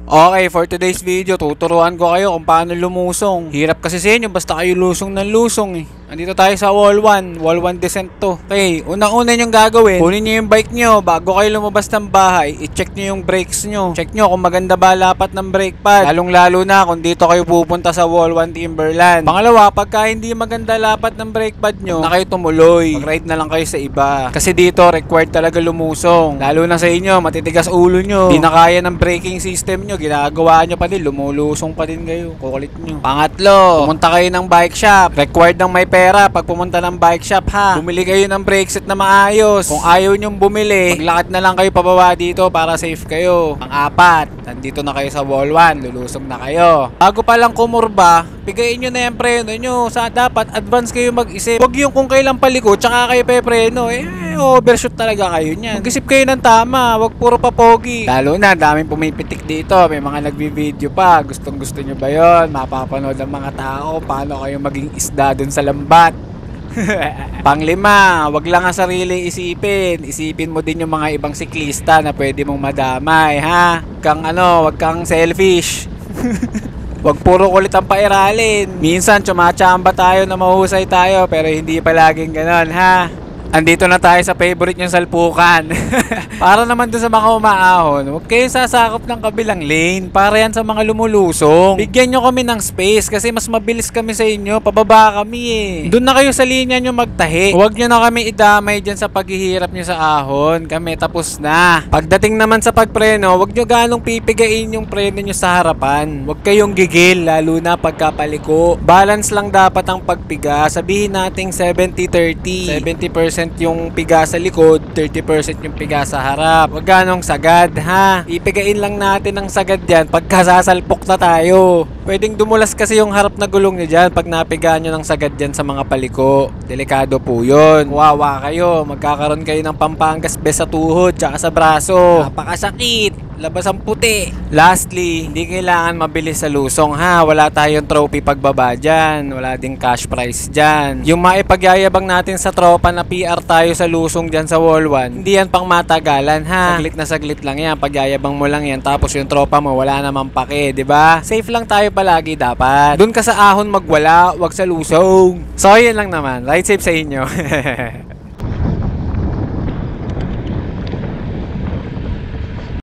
Okay, for today's video, tuturuan ko kayo kung paano lumusong. Hirap kasi sa inyo, basta kayo lusong ng lusong eh. Andito tayo sa wall 1 descent to. Okay, unang-una nyong gagawin, kunin nyo yung bike nyo bago kayo lumabas ng bahay, i-check nyo yung brakes nyo. Check nyo kung maganda ba lapat ng brake pad. Lalong-lalo na kung dito kayo pupunta sa wall 1 Timberland. Pangalawa, pagka hindi maganda lapat ng brake pad nyo, na kayo tumuloy. Mag-ride na lang kayo sa iba. Kasi dito, required talaga lumusong. Lalo na sa inyo, matitigas ulo nyo. Hindi na kaya ng braking system nyo, ginagawa nyo pa din, lumulusong pa din kayo. Kukulit nyo. Pangatlo, pumunta kayo ng bike shop. Required ng may pera pag pumunta ng bike shop ha. Bumili kayo ng brake set na maayos. Kung ayaw nyong bumili, maglakad na lang kayo pababa dito para safe kayo. Pang-apat, nandito na kayo sa wall 1, lulusong na kayo. Bago pa lang kumurba, pigayin nyo na yung preno nyo. Dapat advance kayo mag-isip. Huwag yung kung kailang paliko, tsaka kayo pepreno. Overshoot talaga kayo niyan. Mag-isip kayo ng tama, huwag puro papogi. Lalo na, daming pumipitik dito. May mga nagbi-video pa. Gustong gusto nyo ba yon? Mapapanood ng mga tao paano kayo maging isda dun sa lambat. Panglima, wag lang ang sarili isipin. Isipin mo din yung mga ibang siklista na pwede mong madamay, ha? Wag kang selfish. Wag puro kulit ang pairalin. Minsan tsumachamba tayo na mahusay tayo, pero hindi palaging ganon, ha? Andito na tayo sa favorite nyong salpukan. Para naman dun sa mga umaahon, huwag kayong sasakop ng kabilang lane. Para yan sa mga lumulusong. Bigyan nyo kami ng space kasi mas mabilis kami sa inyo. Pababa kami eh. Doon na kayo sa linya nyo magtahi. Huwag nyo na kami idamay dyan sa paghihirap nyo sa ahon. Kami tapos na. Pagdating naman sa pagpreno, huwag nyo ganong pipigain yung preno nyo sa harapan. Huwag kayong gigil, lalo na pagkapaliko. Balance lang dapat ang pagpiga. Sabihin nating 70-30. 70% yung piga sa likod, 30% yung piga sa harap. Huwag ganong sagad, ha? Ipigain lang natin ang sagad yan pagka sasalpok na tayo. Pwedeng dumulas kasi yung harap na gulong nyo dyan pag napiga nyo ng sagad dyan sa mga paliko. Delikado po yun. Wawa kayo. Magkakaroon kayo ng pampanggasbes sa tuhod tsaka sa braso. Napakasakit. Labas ang puti. Lastly, hindi kailangan mabilis sa lusong, ha? Wala tayong trophy pagbaba dyan. Wala ding cash prize dyan. Yung maipagyayabang natin sa tropa na PR tayo sa lusong dyan sa wall 1, hindi yan pang matagalan, ha? Saglit na saglit lang yan. Pagyayabang mo lang yan. Tapos yung tropa mo, wala namang pake, diba? Safe lang tayo palagi dapat. Doon ka sa ahon magwala, wag sa lusong. So, yun lang naman. Ride safe sa inyo.